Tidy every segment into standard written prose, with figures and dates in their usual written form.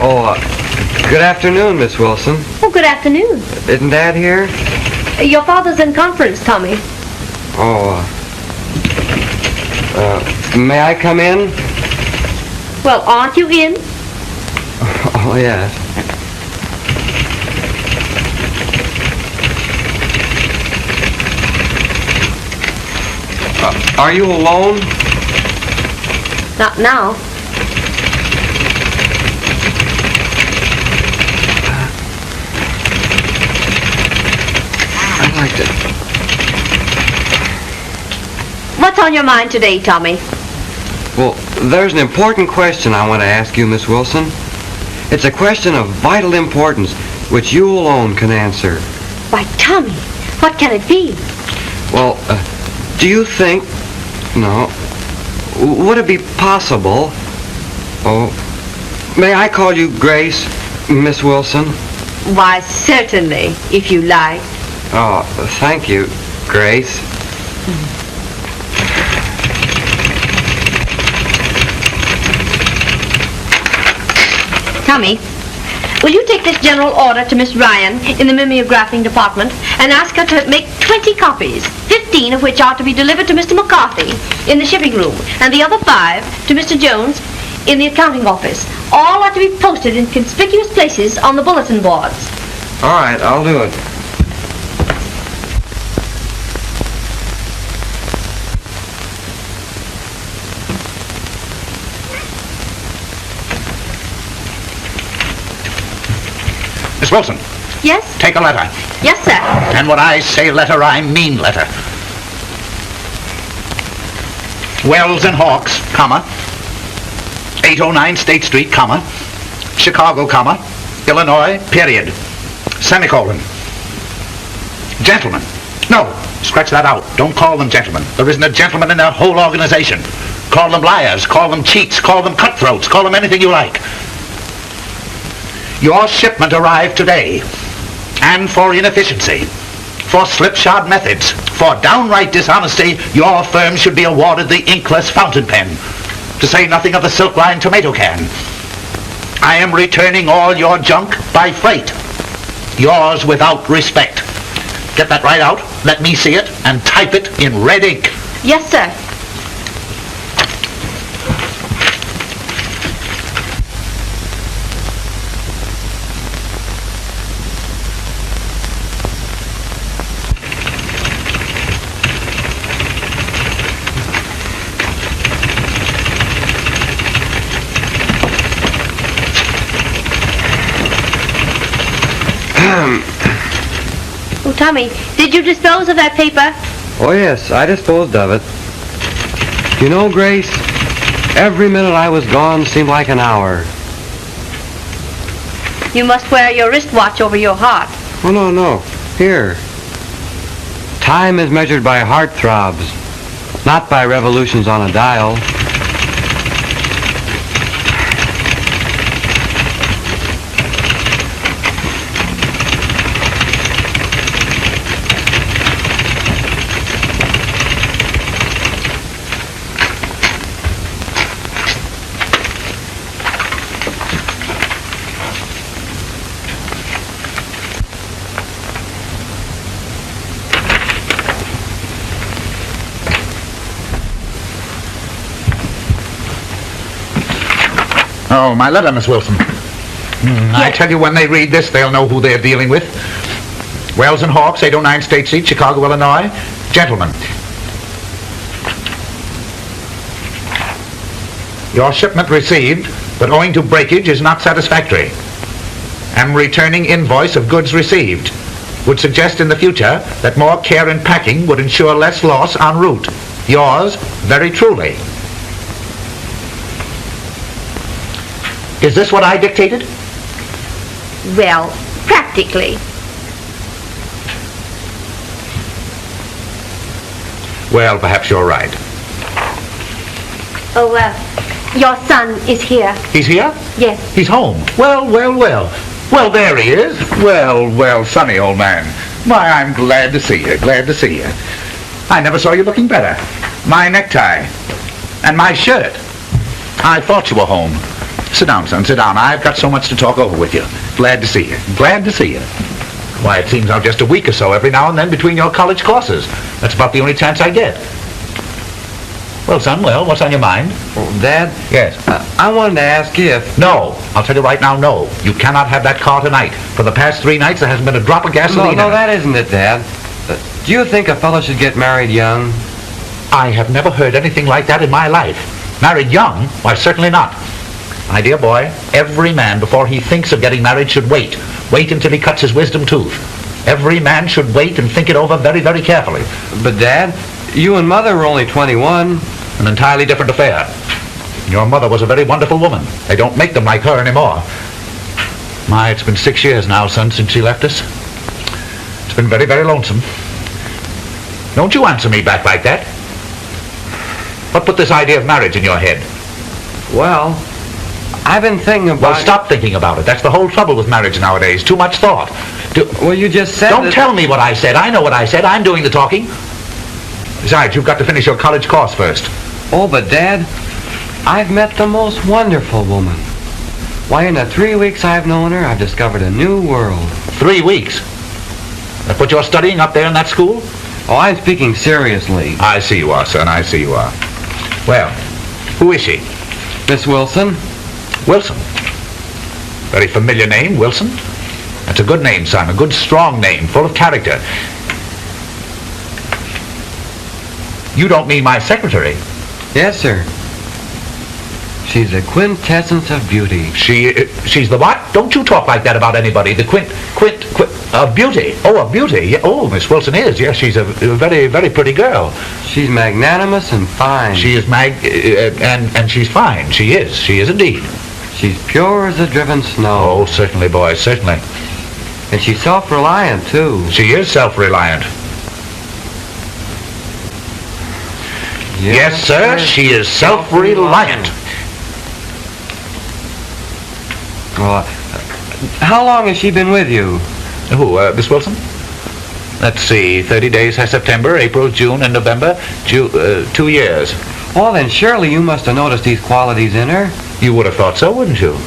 Oh, good afternoon, Miss Wilson. Oh, good afternoon. Isn't Dad here? Your father's in conference, Tommy. Oh, may I come in? Well, aren't you in? Oh, yes. Are you alone? Not now. I'd like to... What's on your mind today, Tommy? Well, there's an important question I want to ask you, Miss Wilson. It's a question of vital importance, which you alone can answer. Why, Tommy, what can it be? Well, do you think... No. Would it be possible... Oh, may I call you Grace, Miss Wilson? Why, certainly, if you like. Oh, thank you, Grace. Tommy, will you take this general order to Miss Ryan in the mimeographing department and ask her to make 20 copies, 15 of which are to be delivered to Mr. McCarthy in the shipping room, and the other 5 to Mr. Jones in the accounting office. All are to be posted in conspicuous places on the bulletin boards. All right, I'll do it. Miss Wilson. Yes? Take a letter. Yes, sir. And when I say letter, I mean letter. Wells and Hawks, comma. 809 State Street, comma. Chicago, comma. Illinois, period. Semicolon. Gentlemen. No, scratch that out. Don't call them gentlemen. There isn't a gentleman in their whole organization. Call them liars, call them cheats, call them cutthroats, call them anything you like. Your shipment arrived today, and for inefficiency, for slipshod methods, for downright dishonesty, your firm should be awarded the inkless fountain pen, to say nothing of the silk-lined tomato can. I am returning all your junk by freight. Yours without respect. Get that right out, let me see it, and type it in red ink. Yes, sir. Oh, Tommy, did you dispose of that paper? Oh, yes, I disposed of it. You know, Grace, every minute I was gone seemed like an hour. You must wear your wristwatch over your heart. Oh, no. Here. Time is measured by heart throbs, not by revolutions on a dial. Oh, my letter, Miss Wilson. I tell you, when they read this, they'll know who they're dealing with. Wells and Hawks, 809 State Street, Chicago, Illinois. Gentlemen. Your shipment received, but owing to breakage is not satisfactory. Am returning invoice of goods received. Would suggest in the future that more care in packing would ensure less loss en route. Yours, very truly. Is this what I dictated? Well, practically. Well, perhaps you're right. Oh, your son is here. He's here? Yes. He's home. Well. Well, there he is. Well, Sonny, old man. Why, I'm glad to see you, I never saw you looking better. My necktie. And my shirt. I thought you were home. Sit down, son, sit down. I've got so much to talk over with you. Glad to see you. Glad to see you. Why, it seems I'm just a week or so every now and then between your college courses. That's about the only chance I get. Well, son, well, what's on your mind? Oh, Dad? Yes. I wanted to ask you if... No. I'll tell you right now, no. You cannot have that car tonight. For the past 3 nights, there hasn't been a drop of gasoline No, in it. that isn't it, Dad. Do you think a fellow should get married young? I have never heard anything like that in my life. Married young? Why, certainly not. My dear boy, every man, before he thinks of getting married, should wait. Wait until he cuts his wisdom tooth. Every man should wait and think it over very, very carefully. But, Dad, you and Mother were only 21. An entirely different affair. Your mother was a very wonderful woman. They don't make them like her anymore. My, it's been 6 years now, son, since she left us. It's been very, very lonesome. Don't you answer me back like that. What put this idea of marriage in your head? Well, I've been thinking about... Well, stop thinking about it. That's the whole trouble with marriage nowadays. Too much thought. Well, you just said Don't that... tell me what I said. I know what I said. I'm doing the talking. Besides, you've got to finish your college course first. Oh, but Dad, I've met the most wonderful woman. Why, in the 3 weeks I've known her, I've discovered a new world. 3 weeks? That's what you're studying up there in that school? Oh, I'm speaking seriously. I see you are, son. I see you are. Well, who is she? Miss Wilson? Wilson. Very familiar name, Wilson. That's a good name, son. A good, strong name, full of character. You don't mean my secretary? Yes, sir. She's the quintessence of beauty. She's the what? Don't you talk like that about anybody. The beauty. Oh, a beauty. Yeah. Oh, Miss Wilson is. Yes, she's a very, very pretty girl. She's magnanimous and fine. She is and she's fine. She is indeed. She's pure as the driven snow. Oh, certainly, boy, certainly. And she's self-reliant, too. She is self-reliant. Yes, sir, she is self-reliant. Well, how long has she been with you? Who, Miss Wilson? Let's see, 30 days, September, April, June, and November. 2 years. Oh, then surely you must have noticed these qualities in her. You would have thought so, wouldn't you?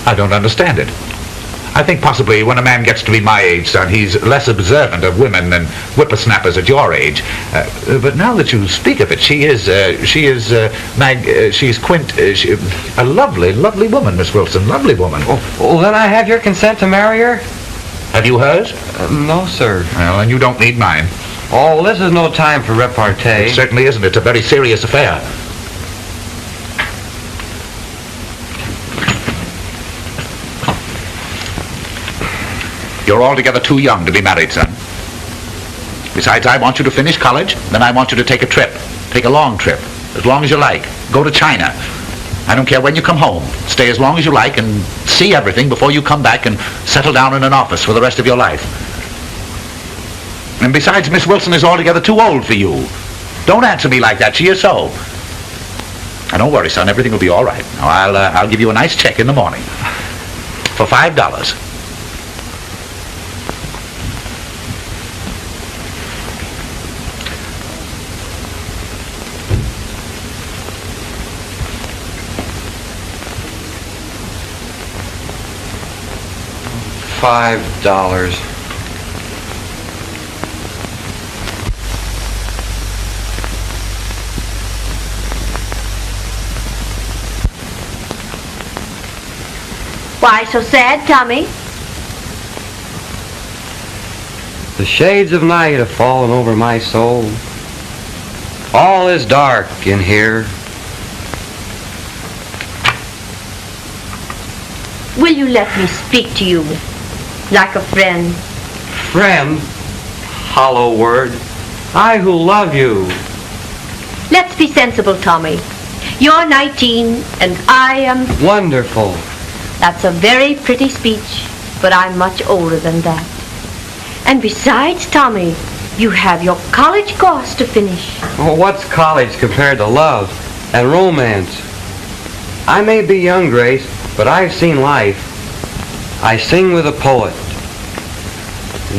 I don't understand it. I think possibly when a man gets to be my age, son, he's less observant of women than whippersnappers at your age. But now that you speak of it, she's a lovely, lovely woman, Miss Wilson, lovely woman. Oh, well, then I have your consent to marry her? Have you hers? No, sir. Well, and you don't need mine. Oh, well, this is no time for repartee. It certainly isn't. It's a very serious affair. You're altogether too young to be married, son. Besides, I want you to finish college, then I want you to take a trip. Take a long trip, as long as you like. Go to China. I don't care when you come home. Stay as long as you like and see everything before you come back and settle down in an office for the rest of your life. And besides, Miss Wilson is altogether too old for you. Don't answer me like that. She is so. Now, don't worry, son. Everything will be all right. Now, I'll give you a nice check in the morning for $5. $5. Why so sad, Tommy? The shades of night have fallen over my soul. All is dark in here. Will you let me speak to you like a friend? Friend? Hollow word. I who love you. Let's be sensible, Tommy. You're 19 and I am... Wonderful. That's a very pretty speech, but I'm much older than that. And besides, Tommy, you have your college course to finish. Well, what's college compared to love and romance? I may be young, Grace, but I've seen life. I sing with a poet.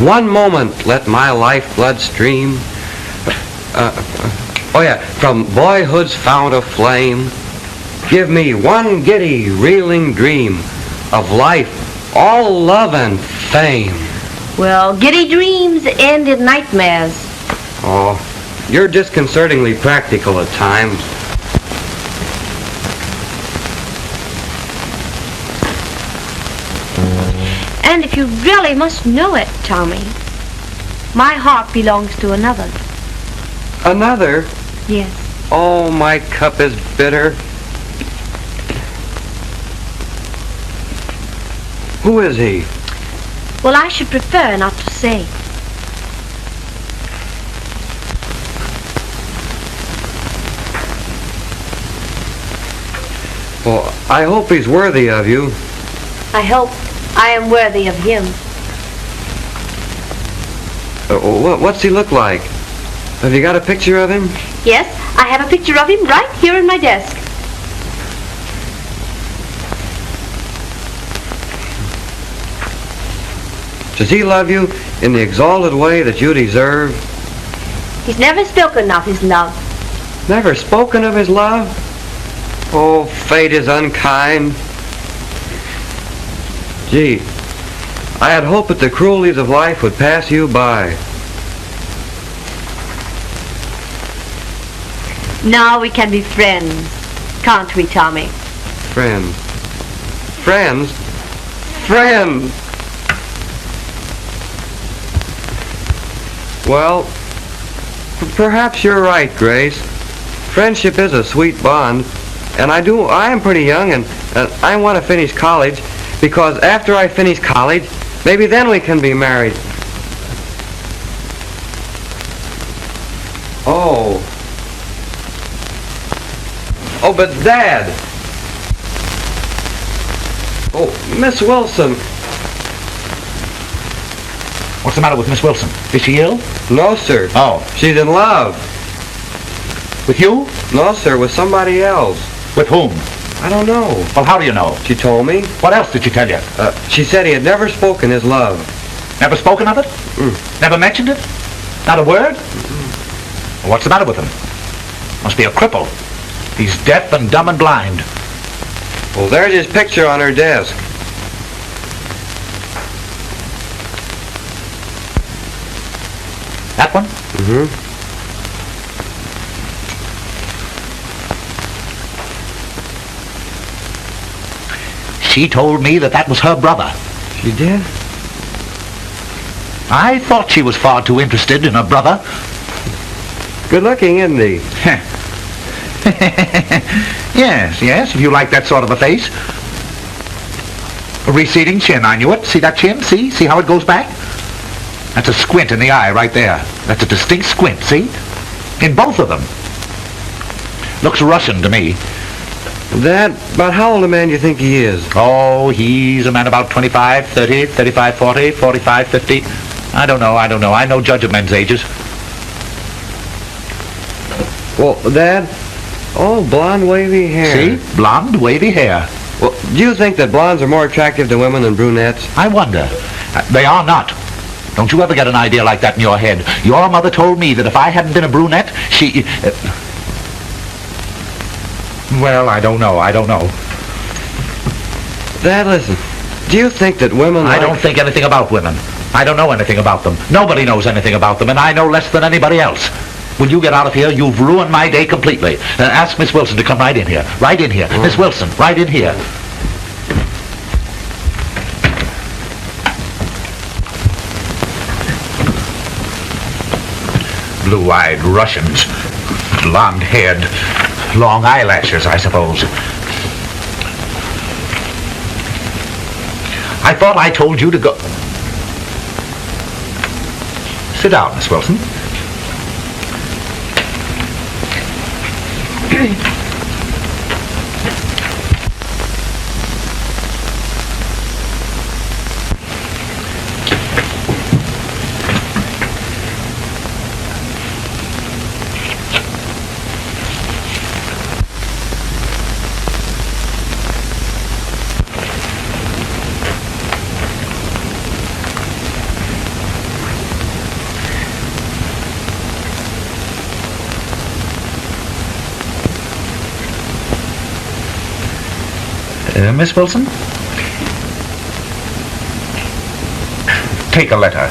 One moment let my lifeblood stream. From boyhood's fount of flame give me one giddy, reeling dream of life, all love and fame. Well, giddy dreams end in nightmares. Oh, you're disconcertingly practical at times. And if you really must know it, Tommy, my heart belongs to another. Another? Yes. Oh, my cup is bitter. Who is he? Well, I should prefer not to say. Well, I hope he's worthy of you. I hope I am worthy of him. What's he look like? Have you got a picture of him? Yes, I have a picture of him right here in my desk. Does he love you in the exalted way that you deserve? He's never spoken of his love. Never spoken of his love? Oh, fate is unkind. Gee, I had hoped that the cruelties of life would pass you by. Now we can be friends, can't we, Tommy? Friends. Friends? Friends! Well, perhaps you're right, Grace. Friendship is a sweet bond, and I am pretty young, and I want to finish college, because after I finish college, maybe then we can be married. Oh. Oh, but Dad! Oh, Miss Wilson. What's the matter with Miss Wilson? Is she ill? No, sir. Oh. She's in love. With you? No, sir, with somebody else. With whom? I don't know. Well, how do you know? She told me. What else did she tell you? She said he had never spoken his love. Never spoken of it? Never mentioned it? Not a word? Well, what's the matter with him? Must be a cripple. He's deaf and dumb and blind. Well, there's his picture on her desk. That one? Mm-hmm. She told me that was her brother. She did? I thought she was far too interested in her brother. Good looking, isn't he? Yes, if you like that sort of a face. A receding chin, I knew it. See that chin? See how it goes back? That's a squint in the eye right there. That's a distinct squint, see? In both of them. Looks Russian to me. Dad, about how old a man do you think he is? Oh, he's a man about 25, 30, 35, 40, 45, 50. I don't know. I no judge of men's ages. Well, Dad, blonde, wavy hair. See? Blonde, wavy hair. Well, do you think that blondes are more attractive to women than brunettes? I wonder. They are not. Don't you ever get an idea like that in your head. Your mother told me that if I hadn't been a brunette, she... Well, I don't know. Dad, listen. Do you think that women I don't think anything about women. I don't know anything about them. Nobody knows anything about them, and I know less than anybody else. Will you get out of here? You've ruined my day completely. Ask Miss Wilson to come right in here. Right in here. Miss Wilson, right in here. Blue-eyed Russians. Blonde-haired. Long eyelashes, I suppose. I thought I told you to go... Sit down, Miss Wilson. Miss Wilson? Take a letter.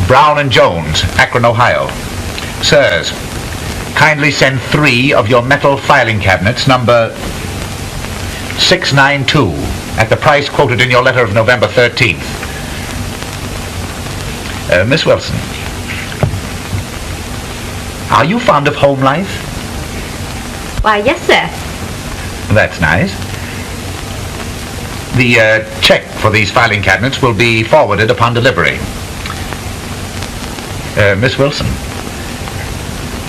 Brown and Jones, Akron, Ohio. Sirs, kindly send 3 of your metal filing cabinets, number 692, at the price quoted in your letter of November 13th. Miss Wilson, are you fond of home life? Why, yes, sir. That's nice. The check for these filing cabinets will be forwarded upon delivery. Miss Wilson,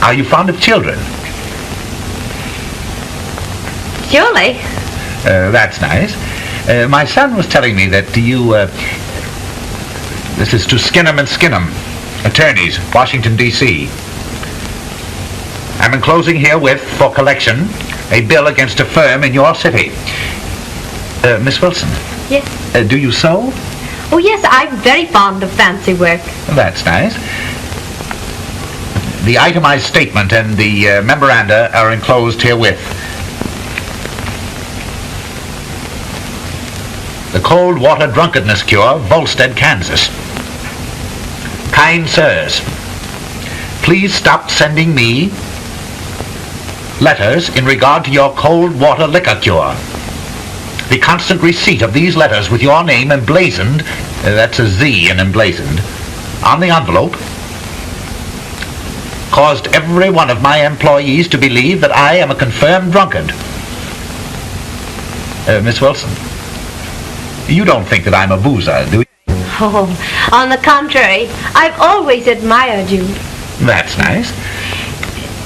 are you fond of children? Surely. That's nice. My son was telling me that you, this is to Skinnem and Skinnem, attorneys, Washington, D.C. I'm enclosing herewith, for collection, a bill against a firm in your city. Miss Wilson? Yes. Do you sew? Oh, yes, I'm very fond of fancy work. That's nice. The itemized statement and the memoranda are enclosed herewith. The Cold Water Drunkenness Cure, Volstead, Kansas. Kind sirs, please stop sending me letters in regard to your cold water liquor cure. The constant receipt of these letters with your name emblazoned, that's a Z in emblazoned, on the envelope, caused every one of my employees to believe that I am a confirmed drunkard. Miss Wilson, you don't think that I'm a boozer, do you? Oh, on the contrary, I've always admired you. That's nice.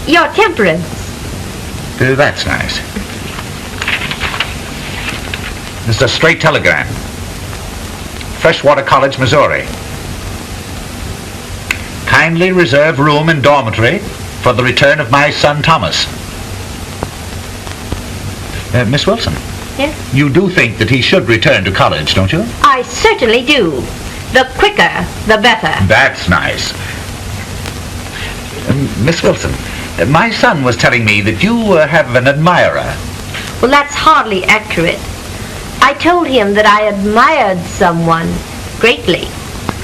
Your temperance. That's nice. This is a straight telegram. Freshwater College, Missouri. Kindly reserve room in dormitory for the return of my son Thomas. Miss Wilson? Yes? You do think that he should return to college, don't you? I certainly do. The quicker, the better. That's nice. Miss Wilson, my son was telling me that you have an admirer. Well, that's hardly accurate. I told him that I admired someone greatly.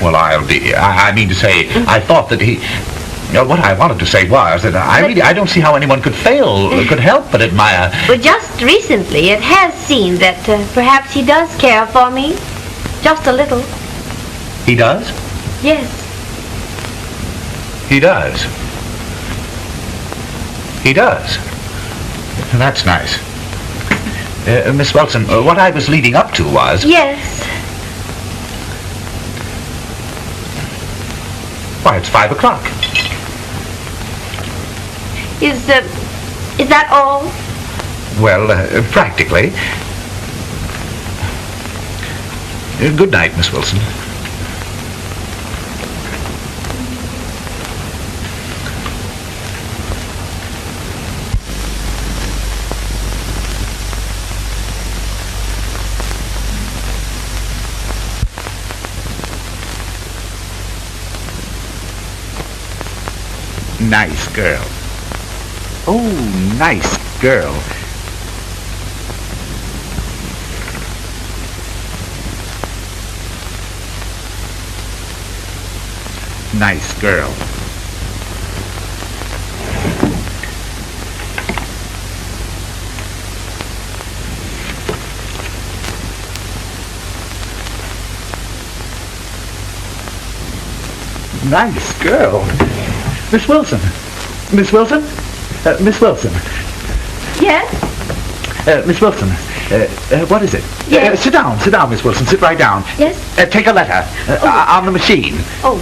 Well, I mean to say, I thought that he... what I wanted to say was that I don't see how anyone could help but admire... Well, just recently it has seemed that perhaps he does care for me. Just a little. He does? Yes. He does. He does. That's nice. Miss Wilson, what I was leading up to was... Yes. Why, it's 5 o'clock. Is that all? Well, practically. Good night, Miss Wilson. Nice girl. Oh, nice girl. Nice girl. Nice girl. Miss Wilson. Miss Wilson? Miss Wilson. Yes? Miss Wilson. What is it? Yes? Sit down, Miss Wilson. Sit right down. Yes? Take a letter. On the machine. Oh.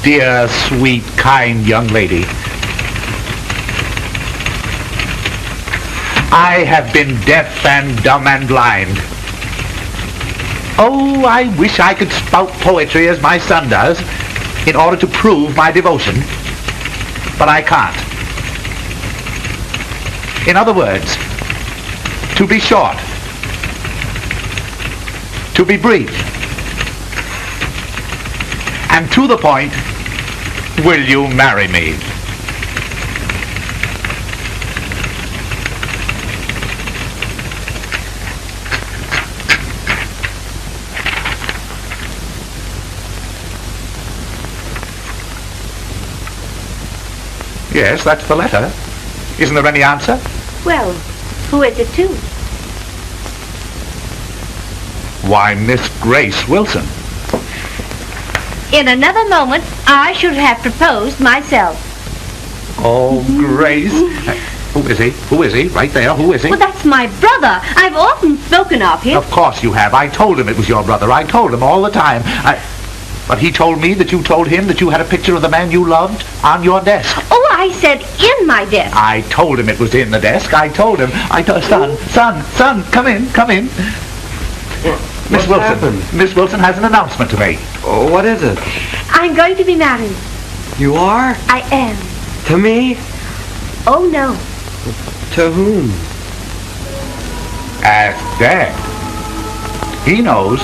Dear, sweet, kind young lady. I have been deaf and dumb and blind. Oh, I wish I could spout poetry as my son does in order to prove my devotion, but I can't. In other words, to be short, to be brief, and to the point, Will you marry me? Yes, that's the letter. Isn't there any answer? Well, who is it to? Why, Miss Grace Wilson. In another moment, I should have proposed myself. Oh, Grace. Who is he? Who is he? Right there. Who is he? Well, that's my brother. I've often spoken of him. Of course you have. I told him it was your brother. I told him all the time. But he told me that you told him that you had a picture of the man you loved on your desk. Oh, I said in my desk. I told him it was in the desk. I told him. Son, come in. Miss Wilson. Happened? Miss Wilson has an announcement to make. Oh, what is it? I'm going to be married. You are? I am. To me? Oh, no. To whom? Ask Dad. He knows.